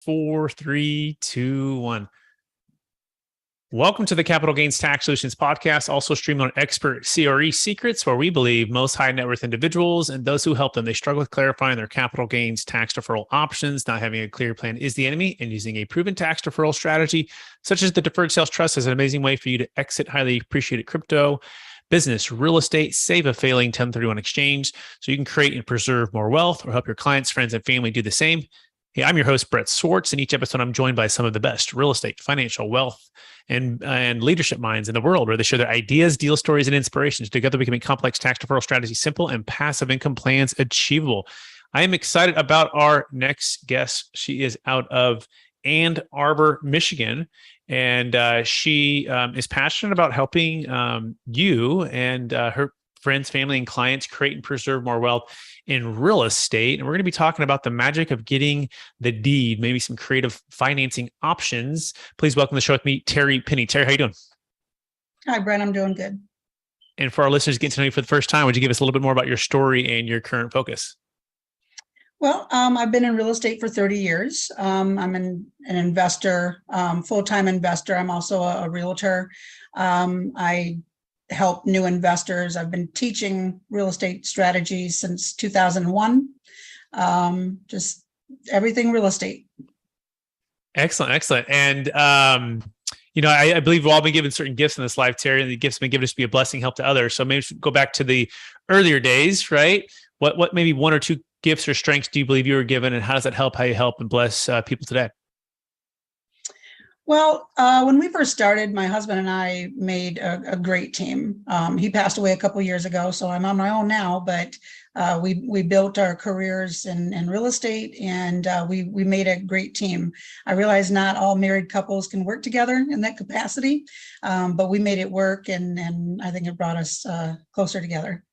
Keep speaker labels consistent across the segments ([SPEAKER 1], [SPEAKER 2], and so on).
[SPEAKER 1] 4, 3, 2, 1. Welcome to the Capital Gains Tax Solutions podcast, also streamed on Expert CRE Secrets, where we believe most high net worth individuals and those who help them, they struggle with clarifying their capital gains tax deferral options. Not having a clear plan is the enemy, and using a proven tax deferral strategy, such as the Deferred Sales Trust, is an amazing way for you to exit highly appreciated crypto, business, real estate, save a failing 1031 exchange, so you can create and preserve more wealth or help your clients, friends, and family do the same. Hey, I'm your host, Brett Swarts, and each episode I'm joined by some of the best real estate, financial, wealth, and leadership minds in the world, where they share their ideas, deal stories, and inspirations. Together, we can make complex tax deferral strategies simple and passive income plans achievable. I am excited about our next guest. She is out of Ann Arbor, Michigan, and she is passionate about helping you and her friends, family, and clients create and preserve more wealth in real estate. And we're going to be talking about the magic of getting the deed, maybe some creative financing options. Please welcome to the show with me, Terry Penny. Terry, how you doing?
[SPEAKER 2] Hi, Brent. I'm doing good.
[SPEAKER 1] And for our listeners getting to know you for the first time, would you give us a little bit more about your story and your current focus?
[SPEAKER 2] Well, I've been in real estate for 30 years. I'm an investor, full-time investor. I'm also a realtor. I help new investors. I've been teaching real estate strategies since 2001. Just everything real estate.
[SPEAKER 1] Excellent. And, I believe we've all been given certain gifts in this life, Terry, and the gifts have been given us to be a blessing, help to others. So maybe go back to the earlier days, right? What maybe one or two gifts or strengths do you believe you were given, and how does that help how you help and bless people today?
[SPEAKER 2] Well, when we first started, my husband and I made a great team. He passed away a couple of years ago, so I'm on my own now, but we built our careers in real estate, and we made a great team. I realize not all married couples can work together in that capacity, but we made it work, and I think it brought us closer together.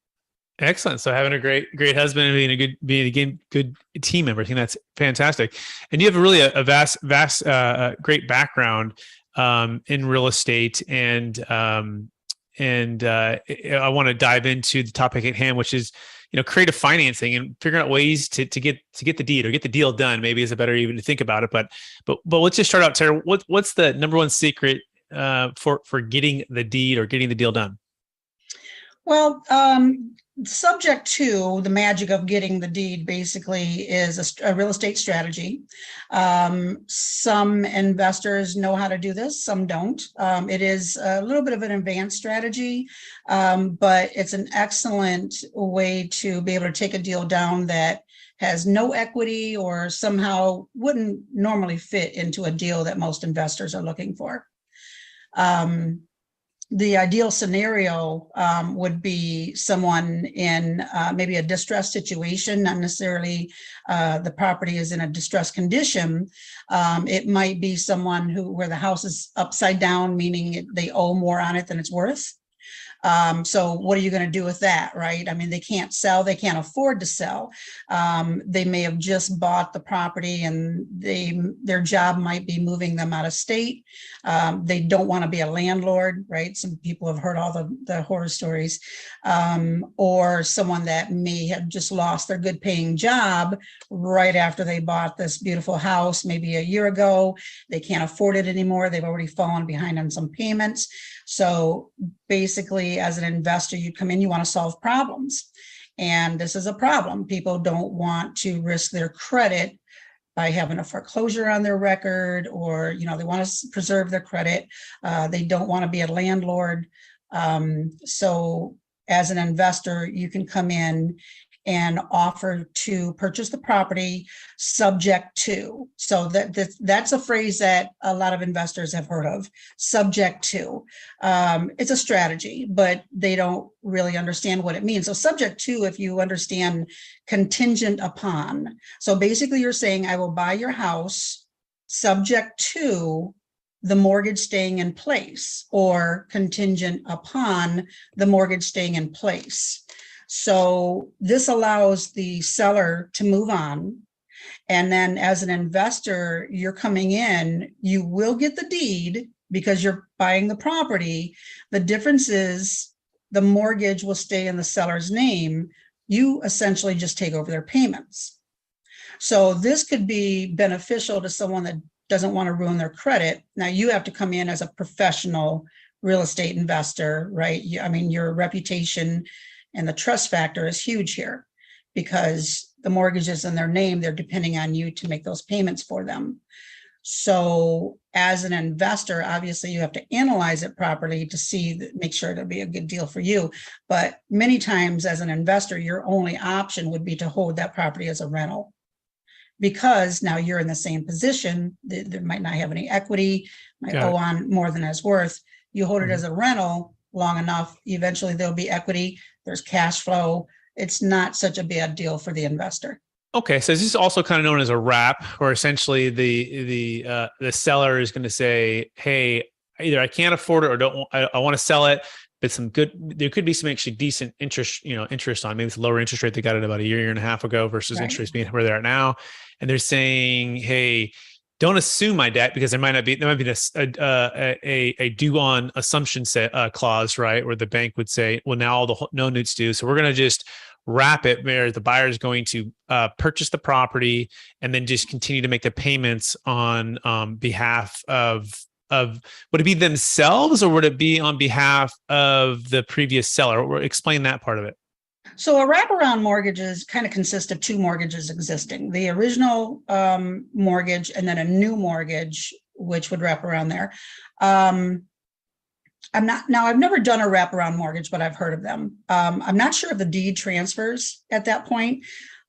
[SPEAKER 1] Excellent. So having a great husband and being a good team member, I think that's fantastic. And you have a vast, great background in real estate, and I want to dive into the topic at hand, which is creative financing and figuring out ways to get the deed or get the deal done. Maybe is a better even to think about it. But let's just start out, Sarah. What's the number one secret for getting the deed or getting the deal done?
[SPEAKER 2] Well, subject to the magic of getting the deed basically is a real estate strategy. Some investors know how to do this, some don't. It is a little bit of an advanced strategy, but it's an excellent way to be able to take a deal down that has no equity or somehow wouldn't normally fit into a deal that most investors are looking for. The ideal scenario would be someone in maybe a distressed situation, not necessarily the property is in a distressed condition. It might be someone where the house is upside down, meaning they owe more on it than it's worth. So what are you going to do with that, right? I mean, they can't sell, they can't afford to sell. They may have just bought the property and their job might be moving them out of state. They don't want to be a landlord, right? Some people have heard all the horror stories. Or someone that may have just lost their good paying job right after they bought this beautiful house, maybe a year ago. They can't afford it anymore. They've already fallen behind on some payments. So basically, as an investor, you come in, you want to solve problems. And this is a problem. People don't want to risk their credit by having a foreclosure on their record, or, they want to preserve their credit. They don't want to be a landlord. So as an investor, you can come in and offer to purchase the property subject to. So that's a phrase that a lot of investors have heard of, subject to. It's a strategy, but they don't really understand what it means. So subject to, if you understand, contingent upon. So basically you're saying, I will buy your house subject to the mortgage staying in place, or contingent upon the mortgage staying in place. So this allows the seller to move on. And then as an investor, you're coming in, you will get the deed because you're buying the property. The difference is the mortgage will stay in the seller's name. You essentially just take over their payments. So this could be beneficial to someone that doesn't want to ruin their credit. Now you have to come in as a professional real estate investor, right? I mean, your reputation and the trust factor is huge here because the mortgage is in their name. They're depending on you to make those payments for them. So as an investor, obviously you have to analyze it properly to see, make sure it'll be a good deal for you. But many times as an investor, your only option would be to hold that property as a rental, because now you're in the same position. There might not have any equity, might owe on more than it's worth. You hold it as a rental long enough, eventually there'll be equity, there's cash flow. It's not such a bad deal for the investor.
[SPEAKER 1] Okay, so this is also kind of known as a wrap, where essentially the seller is going to say, "Hey, either I can't afford it, or I want to sell it, but there could be some actually decent interest on. Maybe it's a lower interest rate they got it about a year and a half ago versus interest being where they're at now, and they're saying, hey, don't assume my debt because there might be a due on assumption clause, right, where the bank would say, well, now all the no notes due, so we're going to just wrap it where the buyer is going to purchase the property and then just continue to make the payments on behalf of would it be themselves or would it be on behalf of the previous seller? Or explain that part of it.
[SPEAKER 2] So a wraparound mortgages kind of consist of two mortgages existing, the original mortgage and then a new mortgage, which would wrap around there. I've never done a wraparound mortgage, but I've heard of them. I'm not sure if the deed transfers at that point.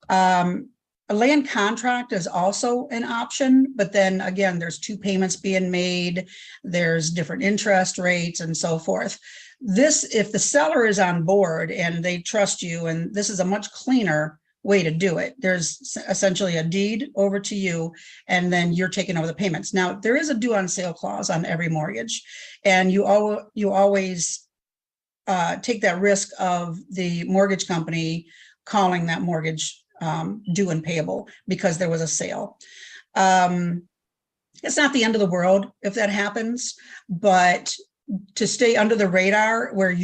[SPEAKER 2] A land contract is also an option, but then again, there's two payments being made, there's different interest rates and so forth. This, if the seller is on board and they trust you, and this is a much cleaner way to do it. There's essentially a deed over to you, and then you're taking over the payments. Now, there is a due on sale clause on every mortgage, and you always take that risk of the mortgage company calling that mortgage due and payable because there was a sale. It's not the end of the world if that happens, but to stay under the radar where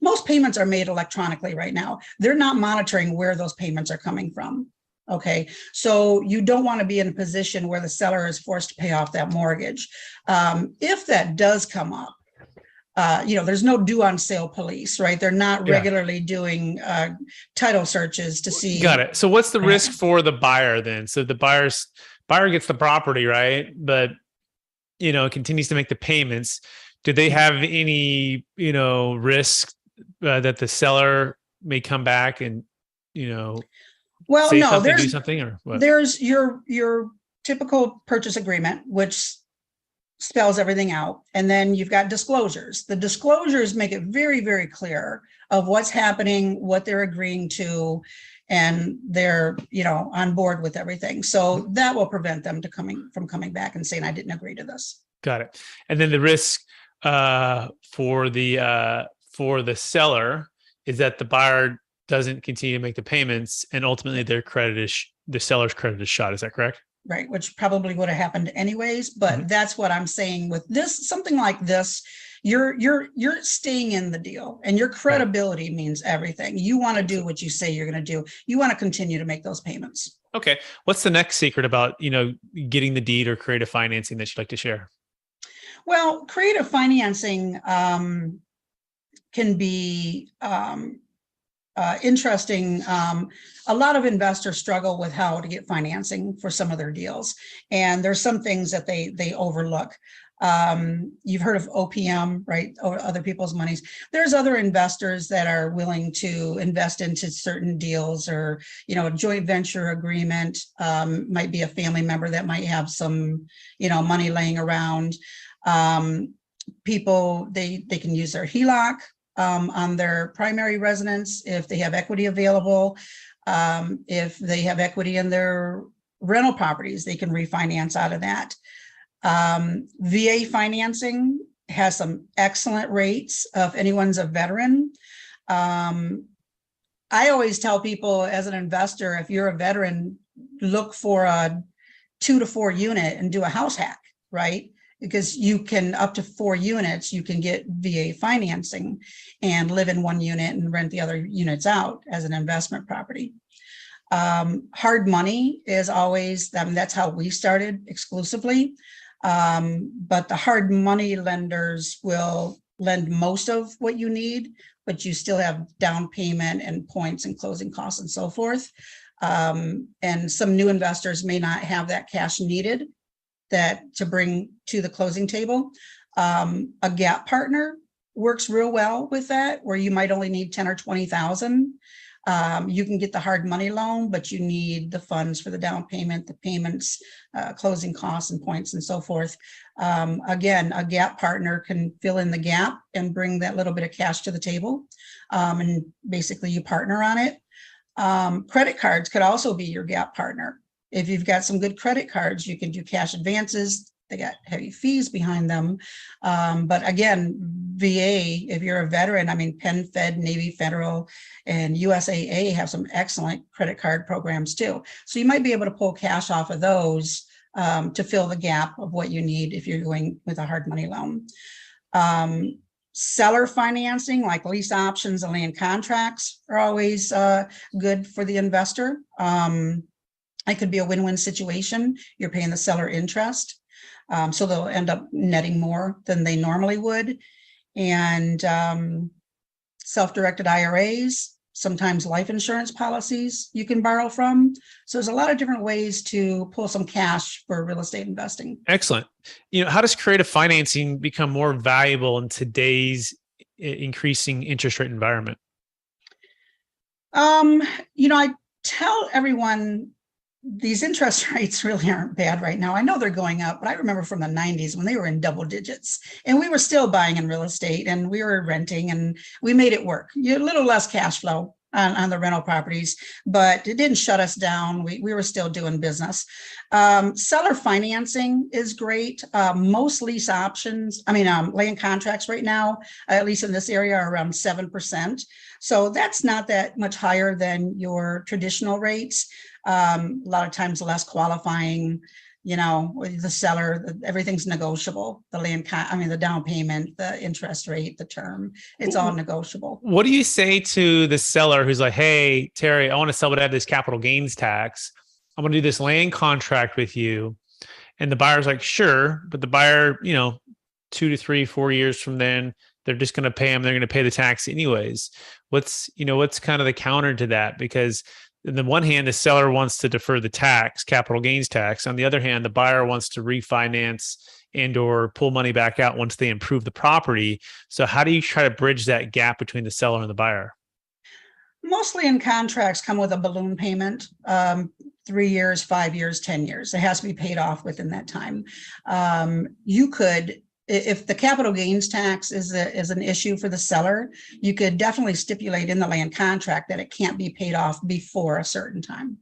[SPEAKER 2] most payments are made electronically right now. They're not monitoring where those payments are coming from. Okay. So you don't want to be in a position where the seller is forced to pay off that mortgage. If that does come up, there's no due on sale police, right? They're not regularly doing title searches to see.
[SPEAKER 1] Got it. So what's the risk for the buyer then? So the buyer gets the property, right? But, continues to make the payments. Do they have any, risk that the seller may come back and,
[SPEAKER 2] well,
[SPEAKER 1] say
[SPEAKER 2] no,
[SPEAKER 1] something, do something, or what?
[SPEAKER 2] There's your typical purchase agreement, which spells everything out. And then you've got disclosures. The disclosures make it very, very clear of what's happening, what they're agreeing to, and they're, on board with everything. So that will prevent them from coming back and saying, I didn't agree to this.
[SPEAKER 1] Got it. And then the risk for the seller is that the buyer doesn't continue to make the payments, and ultimately the seller's credit is shot. Is that correct?
[SPEAKER 2] Right, which probably would have happened anyways, but that's what I'm saying with this. Something like this, you're staying in the deal, and your credibility means everything. You want to do what you say you're going to do. You want to continue to make those payments. Okay.
[SPEAKER 1] What's the next secret about getting the deed or creative financing that you'd like to share?
[SPEAKER 2] Well, creative financing can be interesting. A lot of investors struggle with how to get financing for some of their deals, and there's some things that they overlook. You've heard of OPM, right? Or other people's monies. There's other investors that are willing to invest into certain deals, or a joint venture agreement. Might be a family member that might have some money laying around. People, they can use their HELOC on their primary residence if they have equity available. If they have equity in their rental properties, they can refinance out of that. VA financing has some excellent rates if anyone's a veteran. I always tell people as an investor, if you're a veteran, look for a 2 to 4 unit and do a house hack, right? Because you can, up to 4 units, you can get VA financing and live in one unit and rent the other units out as an investment property. Hard money is always, that's how we started exclusively. But the hard money lenders will lend most of what you need, but you still have down payment and points and closing costs and so forth. And some new investors may not have that cash needed to bring to the closing table. A gap partner works real well with that, where you might only need 10 or 20,000. You can get the hard money loan, but you need the funds for the down payment, the payments, closing costs and points and so forth. Again, a gap partner can fill in the gap and bring that little bit of cash to the table. And basically you partner on it. Credit cards could also be your gap partner. If you've got some good credit cards, you can do cash advances. They got heavy fees behind them. But again, VA, if you're a veteran, I mean, Penn Fed, Navy Federal, and USAA have some excellent credit card programs too. So you might be able to pull cash off of those to fill the gap of what you need if you're going with a hard money loan. Seller financing, like lease options and land contracts, are always good for the investor. It could be a win-win situation. You're paying the seller interest. So they'll end up netting more than they normally would. And self-directed IRAs, sometimes life insurance policies you can borrow from. So there's a lot of different ways to pull some cash for real estate investing.
[SPEAKER 1] Excellent. How does creative financing become more valuable in today's increasing interest rate environment?
[SPEAKER 2] I tell everyone these interest rates really aren't bad right now. I know they're going up, but I remember from the 90s when they were in double digits and we were still buying in real estate and we were renting and we made it work. You had a little less cash flow on the rental properties, but it didn't shut us down. We were still doing business. Seller financing is great. Most lease options, land contracts right now, at least in this area, are around 7%. So that's not that much higher than your traditional rates. A lot of times less qualifying, the seller, everything's negotiable. The down payment, the interest rate, the term, it's all negotiable.
[SPEAKER 1] What do you say to the seller who's like, hey, Terry, I want to sell but I have this capital gains tax. I'm going to do this land contract with you. And the buyer's like, sure. But the buyer, 2 to 3, 4 years from then, they're just going to pay them. They're going to pay the tax anyways. What's kind of the counter to that? Because on the one hand, the seller wants to defer the tax, capital gains tax. On the other hand, the buyer wants to refinance and or pull money back out once they improve the property. So how do you try to bridge that gap between the seller and the buyer?
[SPEAKER 2] Mostly in contracts come with a balloon payment, 3 years, 5 years, 10 years. It has to be paid off within that time. You could, if the capital gains tax is an issue for the seller, you could definitely stipulate in the land contract that it can't be paid off before a certain time.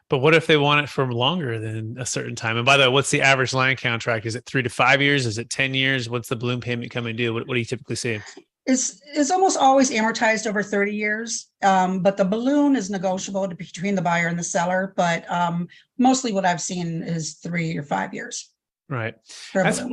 [SPEAKER 1] But what if they want it for longer than a certain time? And by the way, what's the average land contract? Is it 3 to 5 years? Is it 10 years? What's the balloon payment coming due? What do you typically see?
[SPEAKER 2] It's almost always amortized over 30 years, but the balloon is negotiable between the buyer and the seller. But mostly what I've seen is 3 or 5 years.
[SPEAKER 1] Right. That's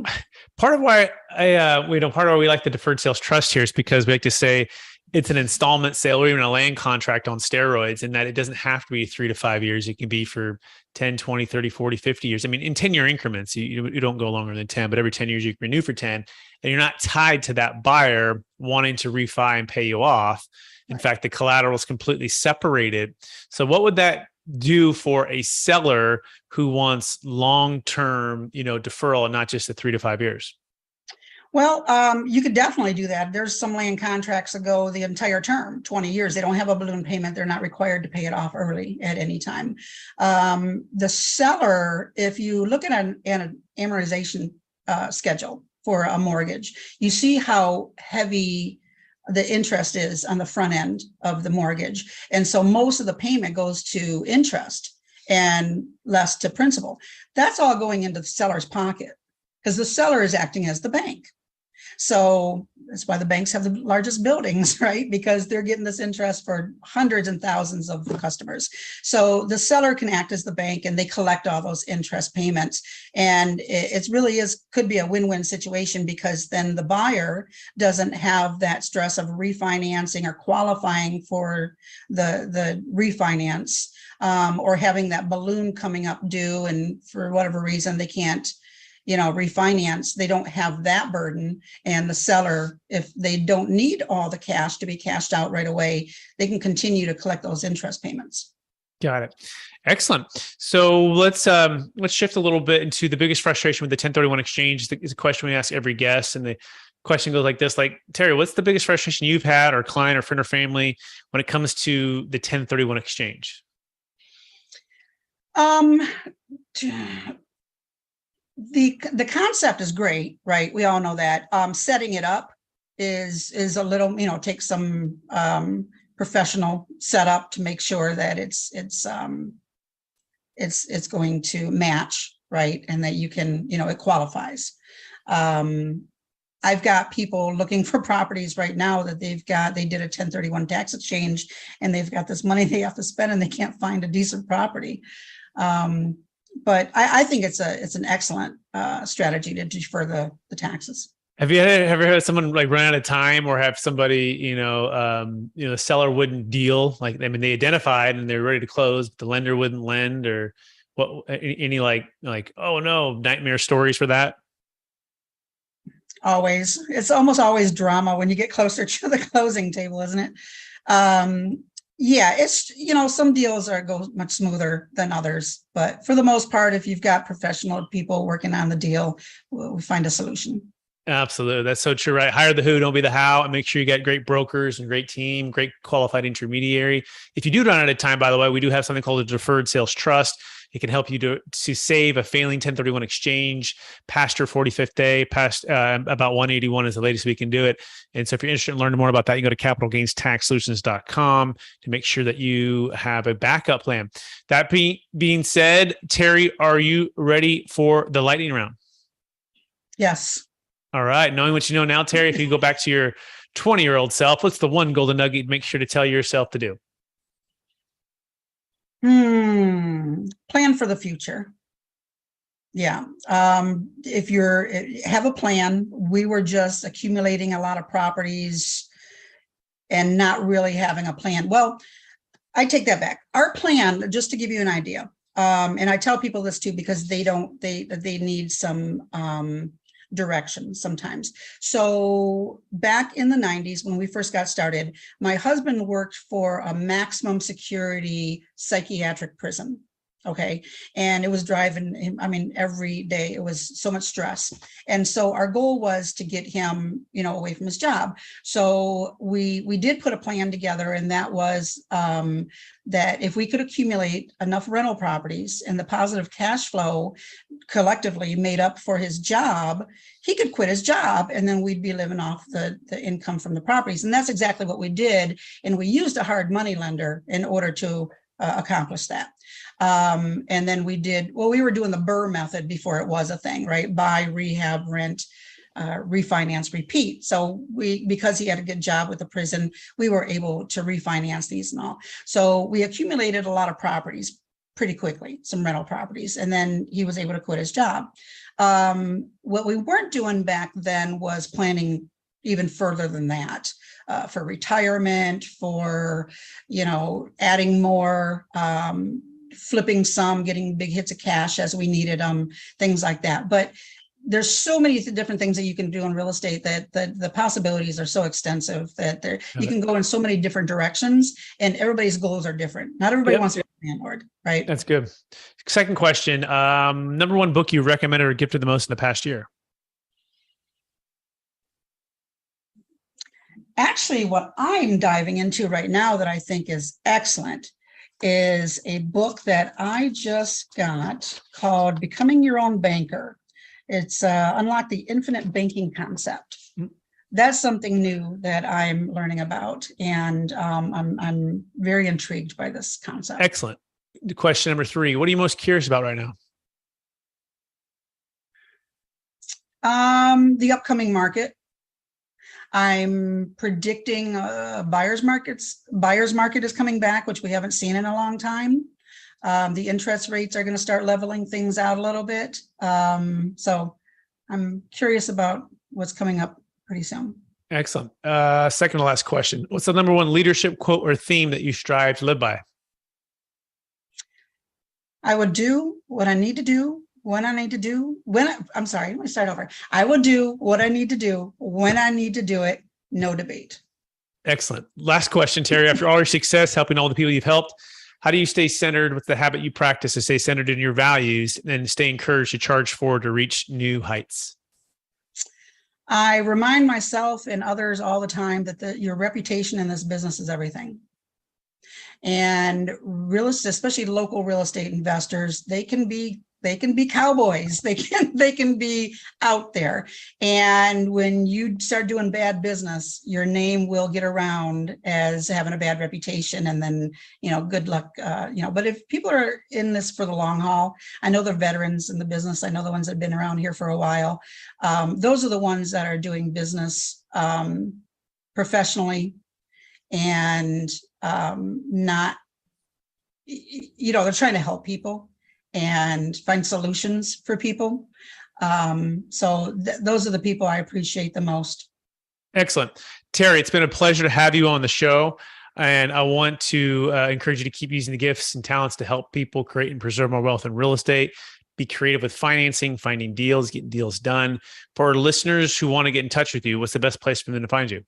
[SPEAKER 1] part of why part of why we like the deferred sales trust here is because we like to say it's an installment sale or even a land contract on steroids, and that it doesn't have to be 3 to 5 years. It can be for 10, 20, 30, 40, 50 years. In 10-year increments, you don't go longer than 10, but every 10 years you can renew for 10, and you're not tied to that buyer wanting to refi and pay you off. In fact, the collateral is completely separated. So what would that do for a seller who wants long-term, deferral and not just the 3 to 5 years?
[SPEAKER 2] Well, you could definitely do that. There's some land contracts that go the entire term, 20 years. They don't have a balloon payment. They're not required to pay it off early at any time. The seller, if you look at an amortization schedule for a mortgage, you see how heavy the interest is on the front end of the mortgage. And so most of the payment goes to interest and less to principal. That's all going into the seller's pocket because the seller is acting as the bank. So that's why the banks have the largest buildings, right? Because they're getting this interest for hundreds and thousands of the customers. So the seller can act as the bank and they collect all those interest payments. And it really could be a win-win situation, because then the buyer doesn't have that stress of refinancing or qualifying for the refinance, or having that balloon coming up due, and for whatever reason they can't refinance. They don't have that burden. And the seller, if they don't need all the cash to be cashed out right away, they can continue to collect those interest payments.
[SPEAKER 1] Got it. Excellent. So let's shift a little bit into the biggest frustration with the 1031 exchange. It's a question we ask every guest, and the question goes like this: like, Terry, what's the biggest frustration you've had, or client or friend or family, when it comes to the 1031 exchange?
[SPEAKER 2] The concept is great, right? We all know that. Setting it up is a little, takes some professional setup to make sure that it's going to match, right? And that you can, it qualifies. I've got people looking for properties right now that they did a 1031 tax exchange, and they've got this money they have to spend and they can't find a decent property. But I think it's an excellent strategy to defer the taxes.
[SPEAKER 1] Have you ever had someone like run out of time, or have somebody, the seller wouldn't deal? Like, I mean, they identified and they're ready to close, but the lender wouldn't lend, or what? Any like, oh no, nightmare stories for that?
[SPEAKER 2] Always. It's almost always drama when you get closer to the closing table, isn't it? Yeah, it's, some deals go much smoother than others, but for the most part, if you've got professional people working on the deal, we find a solution.
[SPEAKER 1] Absolutely. That's so true, right? Hire the who, don't be the how, and make sure you get great brokers and great team, great qualified intermediary. If you do run out of time, by the way, we do have something called a Deferred Sales Trust. It can help you to save a failing 1031 exchange past your 45th day, past about 181 is the latest we can do it. And so if you're interested in learning more about that, you can go to capitalgainstaxsolutions.com to make sure that you have a backup plan. That being said, Terry, are you ready for the lightning round?
[SPEAKER 2] Yes.
[SPEAKER 1] All right. Knowing what you know now, Terry, if you go back to your 20-year-old self, what's the one golden nugget you'd make sure to tell yourself to do?
[SPEAKER 2] Plan for the future. Yeah. If have a plan. We were just accumulating a lot of properties and not really having a plan. Well, I take that back. Our plan, just to give you an idea, and I tell people this too, because they need some direction sometimes. So back in the 90s, when we first got started, my husband worked for a maximum security psychiatric prison. Okay. And it was driving him, every day it was so much stress. And so our goal was to get him, away from his job. So we did put a plan together, and that was that if we could accumulate enough rental properties and the positive cash flow collectively made up for his job, he could quit his job, and then we'd be living off the income from the properties. And that's exactly what we did. And we used a hard money lender in order to accomplish that. And then we were doing the BRRRR method before it was a thing, right? Buy, rehab, rent, refinance, repeat. So because he had a good job with the prison, we were able to refinance these and all. So we accumulated a lot of properties pretty quickly, some rental properties, and then he was able to quit his job. What we weren't doing back then was planning even further than that, for retirement, for, adding more, flipping some, getting big hits of cash as we needed them, things like that. But there's so many different things that you can do in real estate that the possibilities are so extensive that you can go in so many different directions, and everybody's goals are different. Not everybody wants to be a landlord, right? That's
[SPEAKER 1] good. Second question, number one book you recommended or gifted the most in the past year?
[SPEAKER 2] Actually, what I'm diving into right now that I think is excellent is a book that I just got called Becoming Your Own Banker. It's Unlock the Infinite Banking Concept. That's something new that I'm learning about, and I'm very intrigued by this concept.
[SPEAKER 1] Excellent. Question number 3, what are you most curious about right now?
[SPEAKER 2] The upcoming market. I'm predicting buyer's market is coming back, which we haven't seen in a long time. The interest rates are going to start leveling things out a little bit. So I'm curious about what's coming up pretty soon.
[SPEAKER 1] Excellent. Second to last question. What's the number one leadership quote or theme that you strive to live by?
[SPEAKER 2] I would do what I need to do when I need to do I'm sorry, let me start over. I will do what I need to do when I need to do it. No debate.
[SPEAKER 1] Excellent. Last question, Terry. After all your success, helping all the people you've helped, how do you stay centered with the habit you practice to stay centered in your values and stay encouraged to charge forward to reach new heights?
[SPEAKER 2] I remind myself and others all the time that your reputation in this business is everything. And real estate, especially local real estate investors, they can be cowboys. They can be out there. And when you start doing bad business, your name will get around as having a bad reputation. And then, good luck. But if people are in this for the long haul, I know the veterans in the business. I know the ones that have been around here for a while. Those are the ones that are doing business professionally and not, they're trying to help people and find solutions for people. So those are the people I appreciate the most.
[SPEAKER 1] Excellent. Terry, it's been a pleasure to have you on the show. And I want to encourage you to keep using the gifts and talents to help people create and preserve more wealth in real estate. Be creative with financing, finding deals, getting deals done. For our listeners who want to get in touch with you, what's the best place for them to find you?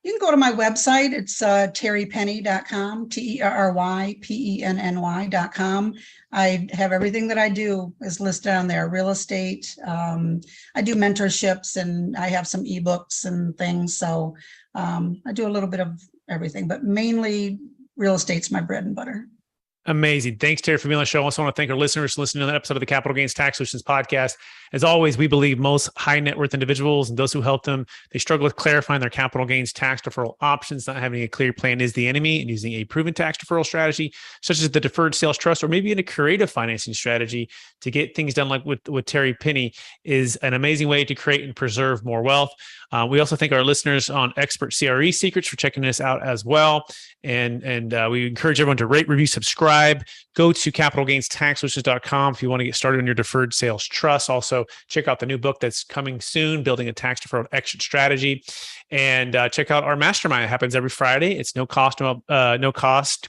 [SPEAKER 2] You can go to my website. It's terrypenny.com, TERRYPENNY.com. I have everything that I do is listed on there. Real estate. I do mentorships and I have some ebooks and things. So I do a little bit of everything, but mainly real estate's my bread and butter.
[SPEAKER 1] Amazing. Thanks, Terry, for being on the show. I also want to thank our listeners for listening to that episode of the Capital Gains Tax Solutions podcast. As always, we believe most high net worth individuals and those who help them, they struggle with clarifying their capital gains tax deferral options. Not having a clear plan is the enemy, and using a proven tax deferral strategy, such as the Deferred Sales Trust, or maybe in a creative financing strategy to get things done like with Terry Penny is an amazing way to create and preserve more wealth. We also thank our listeners on Expert CRE Secrets for checking us out as well. And we encourage everyone to rate, review, subscribe. Go to capitalgainstaxsolutions.com if you want to get started on your deferred sales trust. Also, check out the new book that's coming soon, Building a Tax Deferred Exit Strategy. And check out our mastermind. It happens every Friday. It's no cost,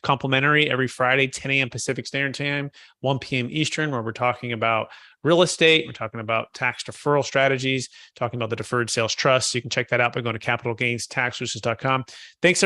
[SPEAKER 1] complimentary, every Friday, 10 a.m. Pacific Standard Time, 1 p.m. Eastern, where we're talking about real estate. We're talking about tax deferral strategies, talking about the deferred sales trust. So you can check that out by going to capitalgainstaxsolutions.com. Thanks, everyone.